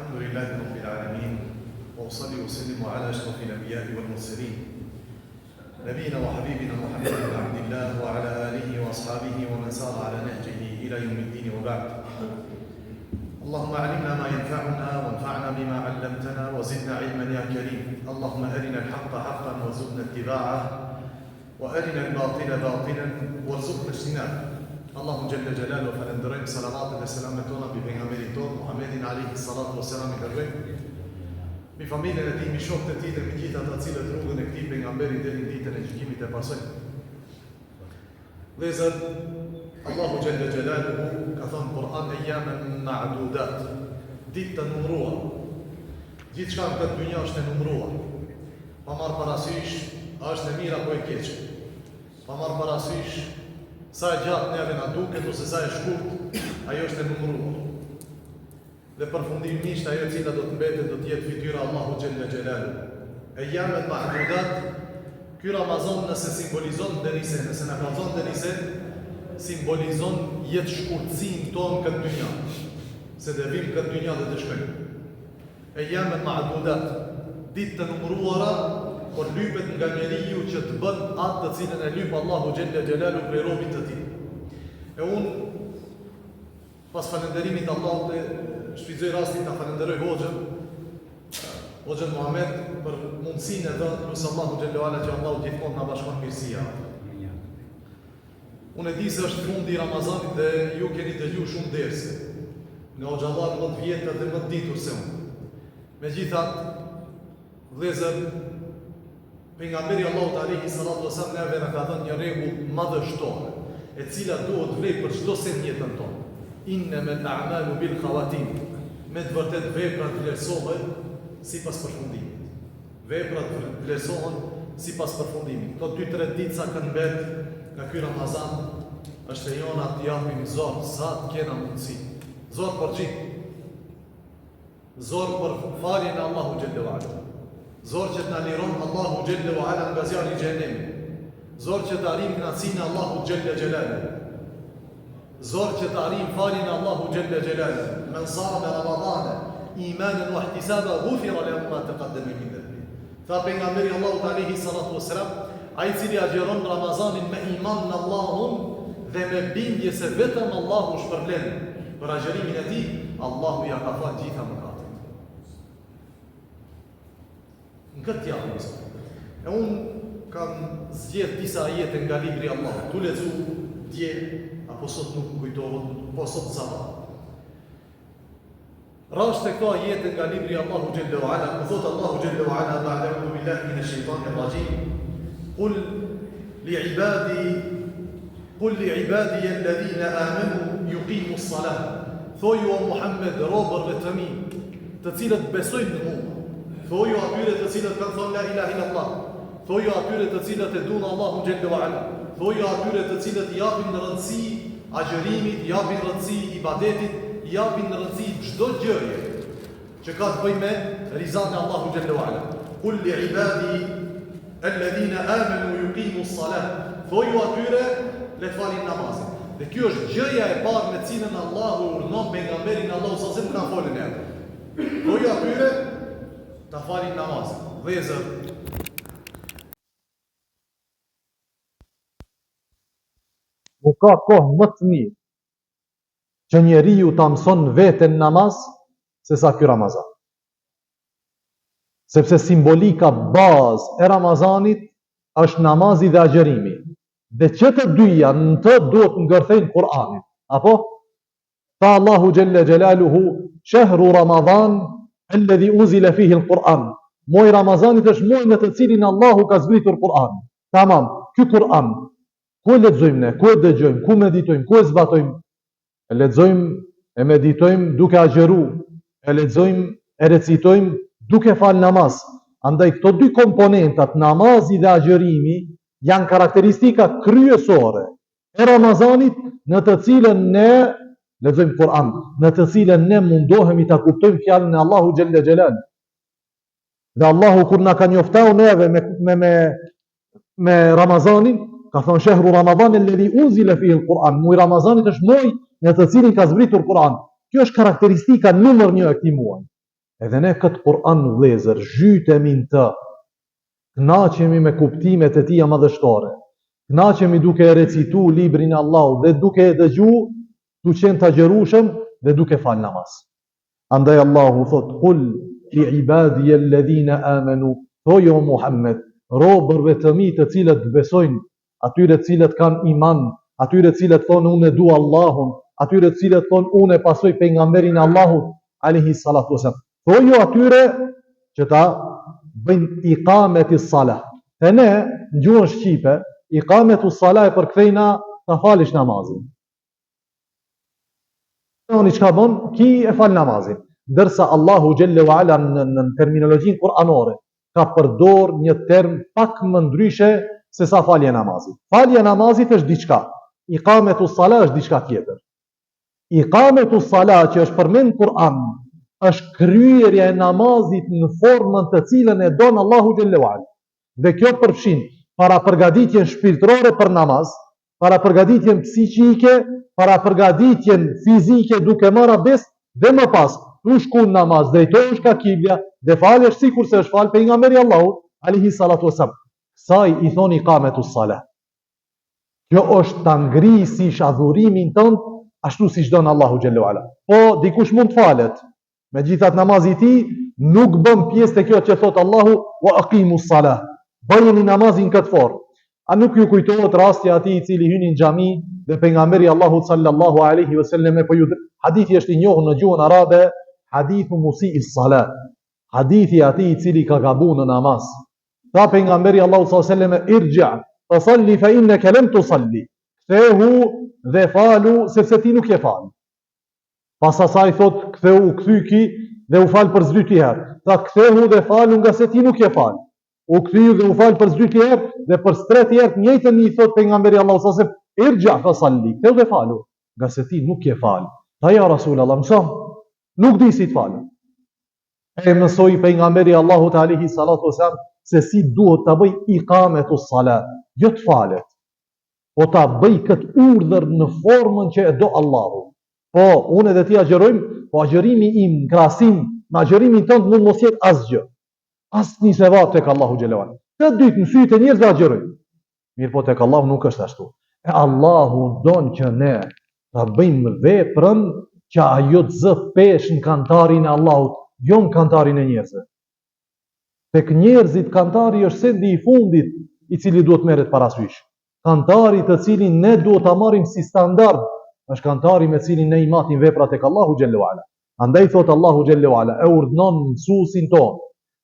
الحمد لله رب العالمين وأصلي وأسلم على أشرف الأنبياء والمرسلين نبينا وحبيبنا محمد بن عبد الله وعلى آله وأصحابه ومن سار على نهجه إلى يوم الدين وبعد. اللهم علمنا ما ينفعنا وانفعنا بما علمتنا وزدنا علما يا كريم. اللهم أرنا الحق حقا وارزقنا اتباعه وأرنا الباطل باطلا وارزقنا اجتنابه. اللهم جل جلاله فلندرم صلوات وسلامتنا ببيغمبري ton Muhammedin alayhi salatu wassalam i dërgoj mi familjen e tij, mi shokët e tij dhe mi gjithë ata të cilët rrugën e këtij pejgamberi deri në ditën e gjykimit e pasojnë. Vëllezër, Allahu jalla jalaluhu ka thënë Kur'an ayyaman ma'dudat, ditë të numëruara. Gjithçka në këtë dynjë është e numëruar. Pa marrë parasysh a është e mirë apo e keqe. Pa marrë parasysh sa e gjatë neve na duket ose sa e shkurt, ajo është e numëruar. Dhe përfundimisht ajo e cila do të mbetet do të jetë fytyra Allahu xhalla xhelalu. Ayyaman ma'dudat, ky Ramazan nëse simbolizon denise, nëse na kallzon denise, simbolizon jetë shkurtësinë tonë këtë dynjë. Se dhe vim këtë dynjë dhe të shkojmë. Ayyaman ma'dudat, ditë të numëruara, por lypet nga njeriu që të bën atë të cilën e lyp Allahu xhalla xhelalu prej robit të tij. E unë pas falënderimit Allahut shfrytëzoj rastin ta falenderoj Hoxhën Muhammed për mundësinë e dhënë nus Allahu xhallahu ala që Allahu gjithmonë na bashkon mirësia. Unë e di se është fundi i Ramazanit dhe ju keni dëgjuar shumë derse nga xhallahu më të vjetër dhe më të ditur se unë. Megjithatë, vëllezër, pejgamberi Allahut alayhi salatu wasallam neve na ka dhënë një rregull madhështore, e cila duhet vlej për çdo sen në jetën tonë. Innamal a'malu bil khawatim. Me të vërtet veprat vlerësohen sipas përfundimit. Veprat vlerësohen sipas përfundimit. Këto 2-3 ditë sa kanë mbet nga ky Ramazan është e jona të japim zor sa të kena mundësi. Zor për gjithë. Zor për faljen e Allahu xhallahu ala. Zor që të na liron Allahu xhallahu ala nga zjarri i xhenemit. Zor që të arrijmë kënaqësinë e Allahut xhallahu xhelalu. Zor që të arrijmë faljen e Allahu xhallahu xhelalu. Men sama Ramazana imanan wa ihtisaban ghufira lahu ma taqaddama min dhanbi. Tha pejgamberi Allahut alayhi salatu wassalam, ai i cili agjeron Ramazanin me iman në Allahun dhe me bindje se vetëm Allahu shpërblen për agjerimin e tij, Allahu ja ka falë gjitha mëkatet. Në këtë javë, e unë kam zgjedhë disa ajete nga libri Allahut. Tu lexu dje, apo sot nuk më kujtohet, po sot sabah. Rasht e këto ajete nga libri Allahu xhallahu ala, ku thot Allahu xhallahu ala ba'da a'udhu billahi minash shaitanir rajim. Qul li'ibadi alladhina amanu yuqimu as-salah. Thoju o Muhammed robërve të mi, të cilët besojnë në mua. Thoju atyre të cilët kanë thonë la ilaha illallah. Thoju atyre të cilët e duan Allahun xhallahu ala. Thoju atyre të cilët i japin rëndësi agjërimit, i japin rëndësi ibadetit, i japin rëndësi çdo gjëje që ka të bëjë me rizan e Allahu xhallahu ala. Qul li'ibadi alladhina amanu yuqimu as-salah. Thoju atyre le të falin namazin. Dhe kjo është gjëja e parë me cilën Allahu urdhon pejgamberin Allahu sallallahu alaihi wasallam ta folën atë. Thoju atyre ta falin namazin. Vëllezër, nuk ka kohë më të mirë që njeriu ta mëson veten namaz se sa ky Ramazan. Sepse simbolika bazë e Ramazanit është namazi dhe agjerimi. Dhe që të dyja në të duhet ngërthejnë Kur'anin. Apo? Tha Allahu xhalla xhelaluhu, shahru Ramazan alladhi unzila fihi al-Qur'an. Muaji i Ramazanit është muaji në të cilin Allahu ka zbritur Kur'an. Tamam, ky Kur'an ku e lexojmë ne, ku e dëgjojmë, ku meditojmë, ku e zbatojmë? E lexojmë, e meditojmë duke agjeruar, e lexojmë, e recitojmë duke fal namaz. Andaj këto dy komponentat, namazi dhe agjerimi, janë karakteristika kryesore e Ramazanit në të cilën ne lexojmë Kur'an, në të cilën ne mundohemi ta kuptojmë fjalën e Allahu xhalla xhelal. Dhe Allahu kur na ka njoftuar neve me Ramazanin, ka thënë shehru Ramazan alladhi unzila fihi al-Quran. Muaji i Ramazanit është muaji në të cilin ka zbritur Kur'an. Kjo është karakteristika numër 1 e këtij muaji. Edhe ne këtë Kur'an vëllezër zhytemi në të, kënaqemi me kuptimet e tij madhështore, kënaqemi duke recitu librin e Allahut dhe duke e dëgju, duke qenë të agjërushëm dhe duke fal namaz. Andaj Allahu thot: "Kul li ibadiy alladhina amanu", thojo Muhammed, robërve të mi të cilët besojnë, atyre të cilët kanë iman, atyre të cilët thonë unë e du Allahun, atyre të cilët thonë unë e pasoj pejgamberin e Allahut alayhi salatu wasallam. Thojo atyre që ta bëjnë iqametis salah. Dhe ne në gjuhën shqipe, iqametus salah e përkthejna ta falish namazin. Oni çka bën, ki e fal namazin. Dërsa Allahu xhelle ve ala në terminologjinë kuranore ka përdor një term pak më ndryshe se sa falja namazit. Falja namazit është diçka, iqametus salah është diçka tjetër. Iqametus salah që është përmend në Kur'an është kryerja e namazit në formën të cilën e don Allahu xhelle ve ala. Dhe kjo përfshin para përgatitjen shpirtërore për namaz, para përgatitjen psiqike, para përgatitjen fizike duke marrë abdest dhe më pas tu shku në namaz, drejtohesh ka kibla dhe falesh sikur se është fal pejgamberi Allahut alayhi salatu wasallam. Kësaj i thoni iqametus salah. Kjo është ta ngrisish adhurimin tënd ashtu siç don Allahu xhelle ve ala. Po dikush mund të falet, megjithatë namazi i tij nuk bën pjesë të kjo që thot Allahu wa aqimus salah. Bëjeni namazin këtë formë. A nuk ju kujtohet rasti atij i cili hyni në xhami dhe pejgamberi Allahut sallallahu alaihi wasallam po ju hadithi është i njohur në gjuhën arabe, hadithu musi'is salat. Hadithi atij i cili ka gabuar në namaz. Tha pejgamberi Allahut sallallahu alaihi wasallam: "Irji' fa salli fa innaka lam tusalli." Kthehu dhe falu sepse ti nuk je fal. Pas asaj thot ktheu kthyki dhe u fal për s'dyti herë. Tha kthehu dhe falu nga se ti nuk je fal. U kthyu dhe u fal për s'dyti herë dhe për s'tretë herë njëjtën i thot pejgamberi Allahu sallallahu alaihi wasallam: "Irji' fa salli." Ktheu dhe falu nga se ti nuk je fal. Tha ja Rasulullah, mëso, nuk di si të falë. E mësoi pejgamberi Allahut alayhi salatu wasallam se si duhet ta bëj iqametus salat, jo të falet, po ta bëj këtë urdhër në formën që e do Allahu. Po, unë edhe ti agjerojmë, po agjerimi im, krahasim me agjerimin tënd mund mos jetë asgjë. Asnjë sevat tek Allahu xhelalu ala. Të dytë në sytë e njerëzve agjerojmë. Mirë po tek Allahu nuk është ashtu. E Allahu don që ne ta bëjmë veprën që ajo të zë pesh në kantarin e Allahut, jo në kantarin e njerëzve. Tek njerëzit kantari është sendi i fundit i cili duhet merret parasysh. Kantari të cilin ne duhet ta marrim si standard është kantari me cilin ne i matim veprat tek Allahu xhallahu ala. Andaj thot Allahu xhallahu ala e urdhnon mësuesin ton,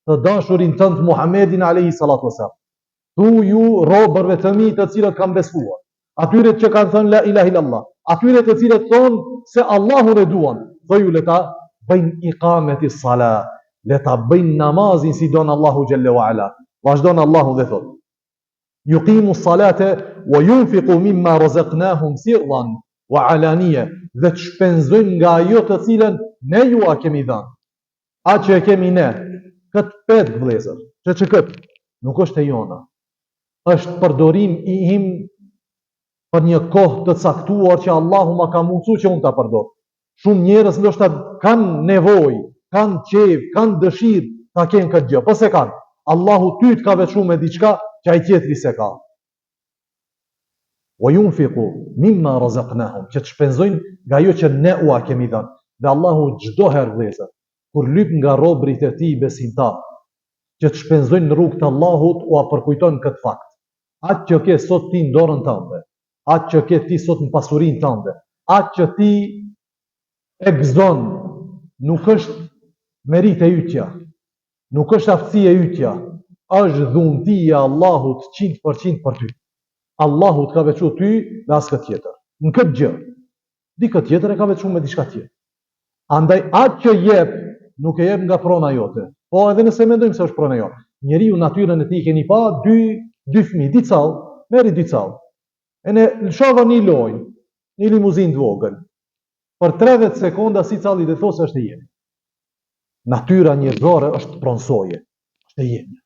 të dashurin tënd Muhammedin alayhi salatu wasallam. Tu ju robërve të mi të cilët kanë besuar, atyre që kanë thënë la ilaha illallah, atyre të cilët thonë se Allahun e duan, thoju le ta bëjnë iqametis salat, le ta bëjnë namazin si don Allahu xhallahu ala. Vazhdon Allahu dhe thot: "Yuqimu s-salata wa yunfiqu mimma razaqnahum sirran wa alaniya", dhe të shpenzojnë nga ajo të cilën ne ju a kemi dhënë. Atë që e kemi ne, këtë petë vëllezër, që këtë nuk është e jona, është përdorim i im për një kohë të caktuar që Allahu ma ka mundësu që unë ta përdor. Shumë njerëz ndoshta kanë nevojë, kanë qejf, kanë dëshirë ta kenë këtë gjë, po se kanë. Allahu ty të ka veçuar me diçka që ai tjetri se ka. Wa yunfiqu mimma razaqnahum, që të shpenzojnë nga ajo që ne u a kemi dhënë. Dhe Allahu çdo herë vëllezër, kur lyp nga robrit e tij besimtar, që të shpenzojnë në rrugt të Allahut, u a përkujton këtë fakt. Atë që ke sot ti në dorën tënde, atë që ke ti sot në pasurinë tënde, atë që ti e gëzon, nuk është merit e ytja, nuk është aftësi e ytja, është dhuntia e Allahut 100% për ty. Allahu të ka veçuar ty dhe as këtë tjetër. Në këtë gjë, di këtë tjetër e ka veçuar me diçka tjetër. Andaj atë që jep, nuk e jep nga prona jote. Po edhe nëse mendojmë se është prona jote. Njeriu natyrën e tij keni pa, dy fëmijë, di call, merri di call. E ne lëshova një lojë, një limuzinë të vogël. Për 30 sekonda si calli dhe thosë është e jemi. Natyra njerëzore është pronsoje, është e jemi.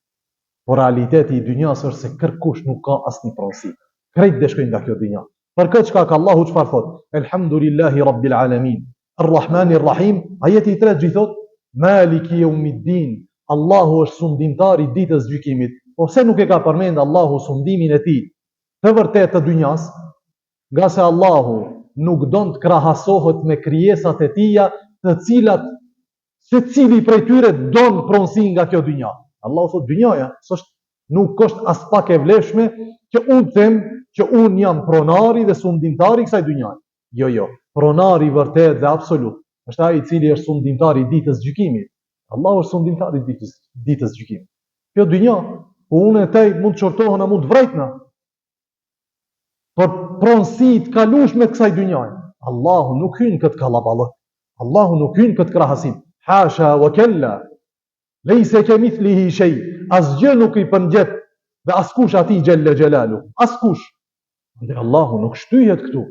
Por realiteti i dynjas është se kërkush nuk ka asnjë pronësi. Krejt dhe shkojnë nga kjo dynja. Për këtë çka ka Allahu çfarë thot? Elhamdulillahi rabbil alamin, Arrahmanir Rahim. Ajeti i tretë gjithot, Maliki yawmiddin, Allahu është sundimtari i ditës gjykimit. Po pse nuk e ka përmend Allahu sundimin e tij të vërtetë të dynjas? Nga se Allahu nuk don të krahasohet me krijesat e tija, të cilat secili prej tyre don pronësi nga kjo dynja. Allahu thot dynjaja nuk është as pak e vlefshme që unë them që unë jam pronari dhe sundimtari i kësaj dynjaje. Jo, pronari vërtet dhe absolut është ai i cili është sundimtari i ditës gjykimit. Allahu është sundimtari i ditës gjykimit. Kjo dynja, ku unë e tej mund të çortohen, a mund të vrejtna për pronësi të kalueshme të kësaj dynjaje. Allahu nuk hyn këtë kallaballëk. Allahu nuk hyn këtë krahasim. Hasha wa kalla. Lejse kemithlihi shay. Asgjë nuk i përngjet dhe askush atij xhelle xhelalu. Askush. Dhe Allahu nuk shtyhet këtu.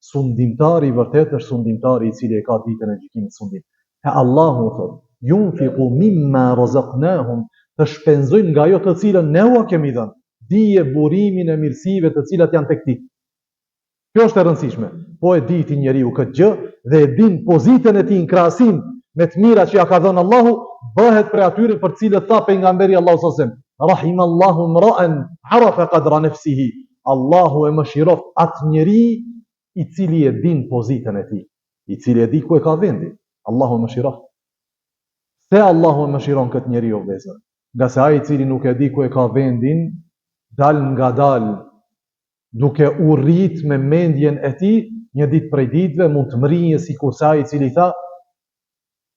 Sundimtari vërtet është sundimtari i cili e ka ditën e gjykimit sundim. E Allahu thot, yunfiqu mimma razaqnahum, të shpenzojnë nga ajo të cilën ne ua kemi dhënë, dije burimin e mirësive të cilat janë tek ti. Kjo është e rëndësishme. Po e di ti njeriu këtë gjë dhe e din pozitën e tij në krahasim me të mirat që ja ka dhënë Allahu, bëhet prej atyre për cilët tha pejgamberi Allahu sallallahu alaihi wasallam, rahimallahu imra'an arafa qadra nafsihi. Allahu e mëshiroft atë njeri i cili e din pozitën e tij, i cili e di ku e ka vendin. Allahu e mëshiroft. Se Allahu e mëshiron këtë njeriu vëllezër, nga se ai i cili nuk e di ku e ka vendin, dal nga dal duke u rrit me mendjen e tij, një ditë prej ditëve mund të mrinjë sikur sa ai i cili tha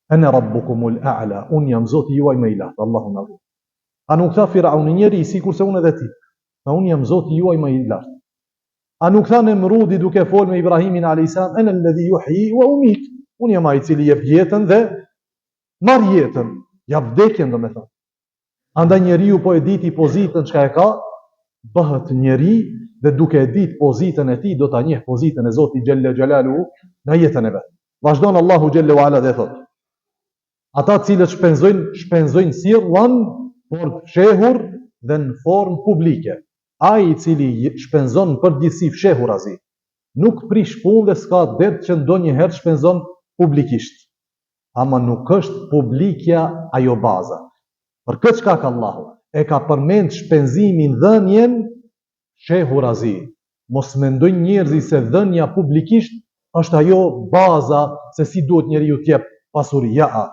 ana rabbukumul a'la, unë jam Zoti juaj më i lartë. Allahu na ruaj. A nuk tha Firauni njeri sikur se unë edhe ti, tha unë jam Zoti juaj më i lartë. A nuk tha Nemrudi duke folë me Ibrahimin alayhis salam, ana alladhi yuhyi wa umit, unë jam ai i cili jep jetën dhe marr jetën, jap vdekjen domethënë. Andaj njeriu po e diti pozitën çka e ka, bëhet njeri dhe duke e ditë pozitën e tij do ta njeh pozitën e Zotit xhelle xhelalu në jetën e vet. Vazhdon Allahu xhelle wala dhe thot: ata cilët shpenzojnë sirran, por fshehur dhe në formë publike. Ai i cili shpenzon në përgjithësi fshehur azi, nuk prish punë dhe s'ka det që ndonjëherë shpenzon publikisht. Ama nuk është publikja ajo baza. Për këtë çka ka Allahu e ka përmend shpenzimin, dhënien fshehur azi. Mos mendojnë njerëzit se dhënia publikisht është ajo baza se si duhet njeriu të jep pasuri. Ja,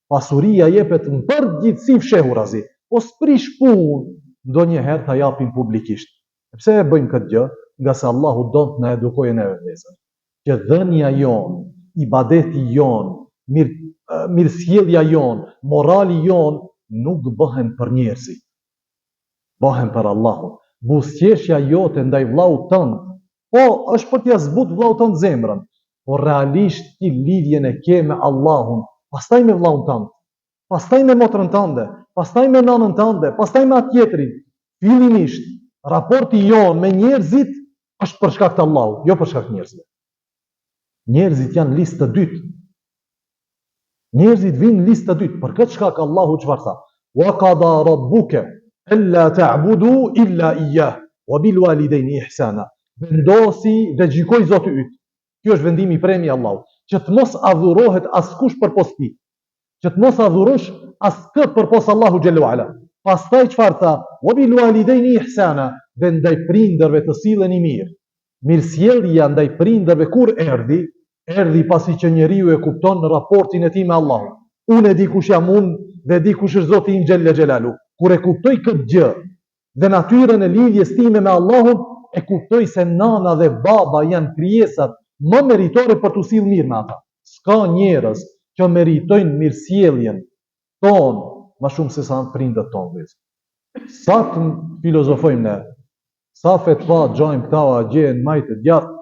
pasuria jepet në përgjithësi fshehur azi. O s'prish punë ndonjëherë ta japim publikisht. Pse e bëjmë këtë gjë? Nga se Allahu don të na edukojë neve vëllezër. Që dhënia jon, ibadeti jon, mirësjellja jon, morali jon nuk bëhen për njerëzit. Bëhen për Allahun. Buzëqeshja jote ndaj vllaut tënd, po është për t'ia zbut vllaut tënd zemrën, po realisht ti lidhjen e ke me Allahun, pastaj me vllaun tënd, pastaj me motrën tënde, pastaj me nanën tënde, pastaj me atë tjetrin. Fillimisht raporti jon me njerëzit është për shkak të Allahut, jo për shkak të njerëzve. Njerëzit janë listë të dytë. Njerëzit vinë listë të dytë. Për këtë shkak Allahu çfarë tha? Wa qada rabbuka alla ta'budu illa iyyah wa bil walidayni ihsana. Vendosi dhe gjykoi Zoti yt. Kjo është vendimi i premje Allahut, që të mos adhurohet askush përpos tij, që të mos adhurosh askë përpos Allahu xhelalu ala. Pastaj çfarë tha? Wa bil walidayni ihsana, dhe ndaj prindërve të silleni mirë. Mirësjellja ndaj prindërve kur erdhi pasi që njeriu e kupton raportin e tij me Allahun. Unë e di kush jam unë dhe di kush është Zoti im xhelle xhelalu. Kur e kuptoj këtë gjë dhe natyrën e lidhjes time me Allahun, e kuptoj se nana dhe baba janë krijesat më meritore për të sill mirë me ata. S'ka njerëz që meritojnë mirësjelljen tonë më shumë se sa prindët tonë. Sa të filozofojmë ne, sa fetva xhajmë këta a gjen majtë gjatë,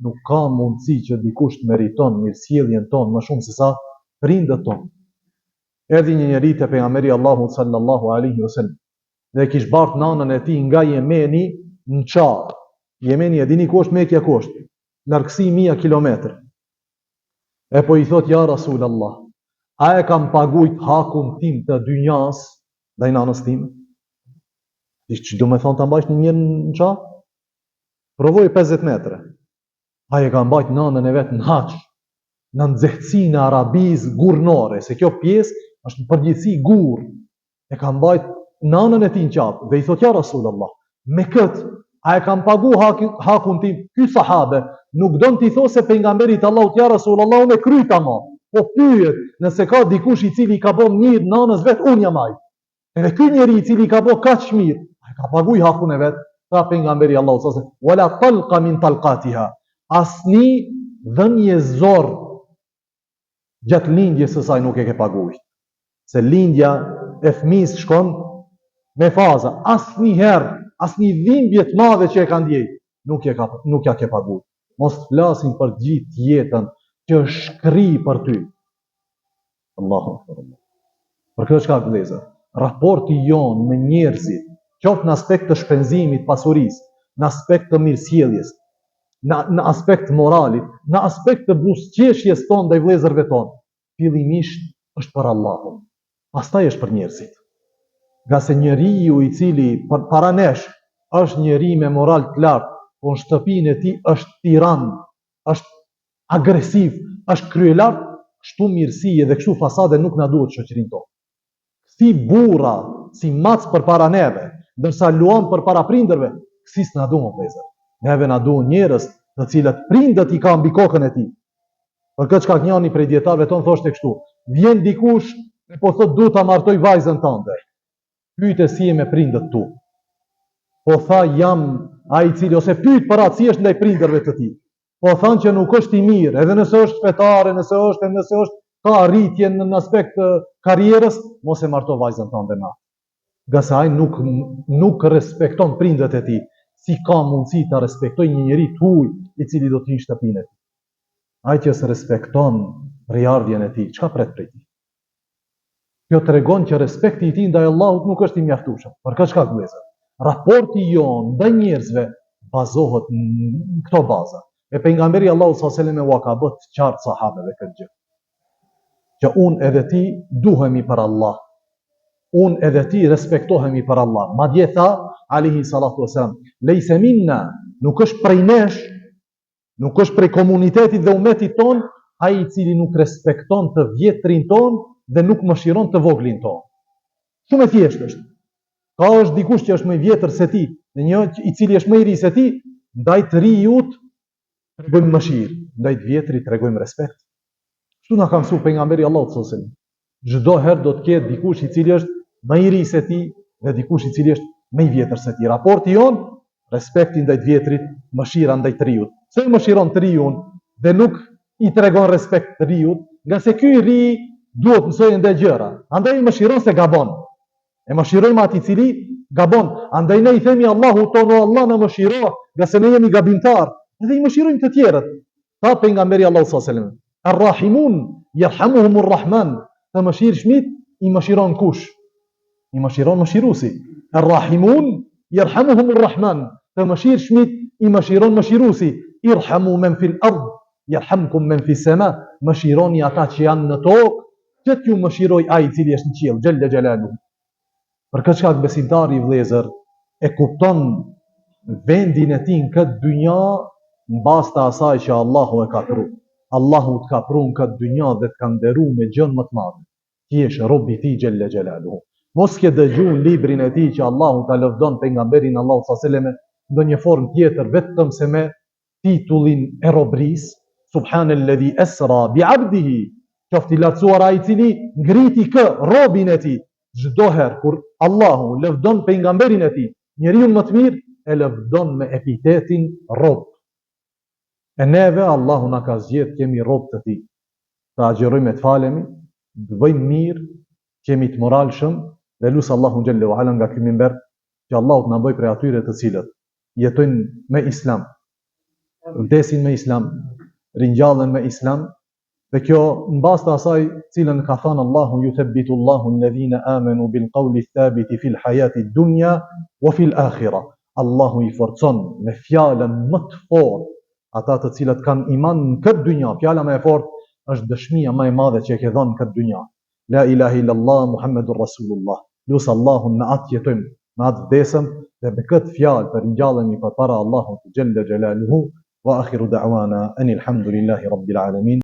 nuk ka mundësi që dikush të meriton mirësjelljen tonë më shumë se sa prindët tonë. Erdhi një njeri te pejgamberi Allahut sallallahu alaihi wasallam dhe kish bart nanën e tij nga Jemeni në Çad. Jemeni e dini ku është, Mekja ku është? Largësi 1000 kilometër. E po i thot ja Rasulullah, a e kam pagujt hakun tim të dynjas ndaj nanës time? Që do me thonë të mbajsh një njërë në Çad? Provoj 50 metre. A e kam mbajt nanën e vetë në haq, në nxehtësinë e arabisë gurnore, se kjo pjesë është në përgjithësi gur. E ka mbajt nanën e tij në qafë dhe i thot ja Rasulullah, me kët a e kam pagu hakun tim? Ky sahabe nuk don t'i thosë se pejgamberit Allahut ja Rasulullah me kryt ama, po pyet nëse ka dikush i cili ka bën mirë nanës vet, unë jam ai. Edhe ky njeri i cili ka bën kaq mirë, ai ka paguaj hakun e vet. Tha pejgamberi Allahut sallallahu alaihi wasallam, wala talqa min talqatiha, asni dhënje zor gjatë lindjes së saj nuk e ke paguaj. Se lindja e fëmis shkon me faza, asnjëherë, asnjë dhimbje të madhe që e ka ndjej, nuk ja ke paguaj. Mos flasin për gjithë jetën që shkri për ty. Allahu akbar. Për këtë çka vëllezër, raporti jon me njerëzit, qoftë në aspekt të shpenzimit, pasurisë, në aspekt të mirësjelljes, në aspekt moralit, në aspekt të buzëqeshjes tonë ndaj vëllezërve tonë, fillimisht është për Allahun, pastaj është për njerëzit. Nga se njeriu i cili para nesh është njeri me moral të lartë, po në shtëpinë e tij është tiran, është agresiv, është kryelar, kështu mirësi edhe kështu fasade nuk na duhet shoqërinë tonë. Si burra, si mac për para neve, ndërsa luan për para prindërve, kësis na duhen vëllezër. Neve na duhen njerëz të cilët prindët i kanë mbi kokën e tij. Për këtë çka njëri prej dietarëve ton thoshte kështu, vjen dikush e po thot du ta martoj vajzën tënde. Pyete si je me prindët tu. Po tha jam ai i cili, ose pyet për atë si është ndaj prindërve të tij. Po thanë që nuk është i mirë, edhe nëse është fetare, nëse është ka arritje në aspekt të karrierës, mos e marto vajzën tënde na. Nga se ai nuk respekton prindët e tij, si ka mundësi ta respektoj një njeri të huaj i cili do të hyjë në shtëpinë e tij. Ai që respekton rrijardhjen e tij, çka pret prej tij? Kjo tregon që respekti i tij ndaj Allahut nuk është i mjaftueshëm. Për këtë çka vëllezër, raporti jon ndaj njerëzve bazohet në këto baza. E pejgamberi Allahu sallallahu alaihi wasallam ka bërë qartë sahabeve këtë gjë. Që unë edhe ti duhemi për Allah. Unë edhe ti respektohemi për Allah. Madje tha, alihi salatu wasalam, lejse minna, nuk është prej nesh, nuk është prej komunitetit dhe umetit ton, ai i cili nuk respekton të vjetrin ton dhe nuk mëshiron të voglin ton. Shumë e thjeshtë është. Ka është dikush që është më i vjetër se ti, dhe një i cili është më i ri se ti, ndaj të rijut tregojmë mëshirë, ndaj të vjetrit tregojmë respekt. Kështu na ka mësuar pejgamberi Allahut sallallahu alaihi wasallam. Çdo herë do të ketë dikush i cili është më i ri se ti dhe dikush i cili është më i vjetër se ti. Raporti jon, respekti ndaj të vjetrit, mëshira ndaj të rijut. Pse mëshiron të rijun dhe nuk i tregon respekt të rijut? Nga se ky i ri duhet mësojë ndaj gjëra. Andaj mëshiron se gabon. E mëshirojmë atë i cili gabon. Andaj ne i themi Allahu tonë, Allah na mëshiro, nga se ne jemi gabimtar. Edhe i mëshirojmë të tjerët. Tha pejgamberi Allahu sallallahu alaihi wasallam, Ar-Rahimun yarhamuhumur Rahman. Të mëshirshmit i mëshiron kush? I mëshiron mëshiruesi. Ar-Rahimun yarhamuhumur Rahman. Të mëshirshmit i mëshiron mëshiruesi. Irhamu men fil ard yarhamkum men fis sama. Mëshironi ata që janë në tokë, që t'ju mëshiroj ai i cili është në qiell, xhalla xhelalu. Për këtë çka besimtari i vëllezër e kupton vendin e tij në këtë dynja mbas të asaj që Allahu e ka kryer. Allahu të ka pru në këtë dynja dhe të ka nderu me gjën më të madhe. Ti je rob i tij xhalla xhelalu. Mos ke dëgjuar librin e tij që Allahu ta lëvdon pejgamberin Allahu sallallahu alaihi wasallam në ndonjë formë tjetër vetëm se me titullin e robrisë, subhanalladhi asra bi 'abdihi. Qoftë i lartësuar ai i cili ngriti kë robin e tij. Çdo herë kur Allahu lëvdon pejgamberin e tij, njeriu më të mirë e lëvdon me epitetin rob. E neve Allahu na ka zgjedh kemi rob të tij. Të agjerojmë të falemi, të bëjmë mirë, kemi të moralshëm dhe lusë Allahu xhallahu ala nga ky minber që Allahu të na bëj prej atyre të cilët jetojnë me Islam, vdesin me Islam, ringjallen me Islam. Dhe kjo në bazë të asaj cilën ka thënë Allahu yuthabbitu Allahu alladhina amanu bil qawli thabiti fil hayati dunya wa fil akhirah. Allahu i forcon me fjalën më të fortë ata të cilët kanë iman në këtë dynja. Fjala më e fortë është dëshmia më e madhe që e ke dhënë në këtë dynja. La ilaha illallah Muhammedur Rasulullah. Lusë Allahun me atë jetojmë, me atë vdesëm dhe me këtë fjalë të ringjallemi përpara Allahut xhalla xhelaluhu wa akhiru da'wana anil hamdulillahi rabbil alamin.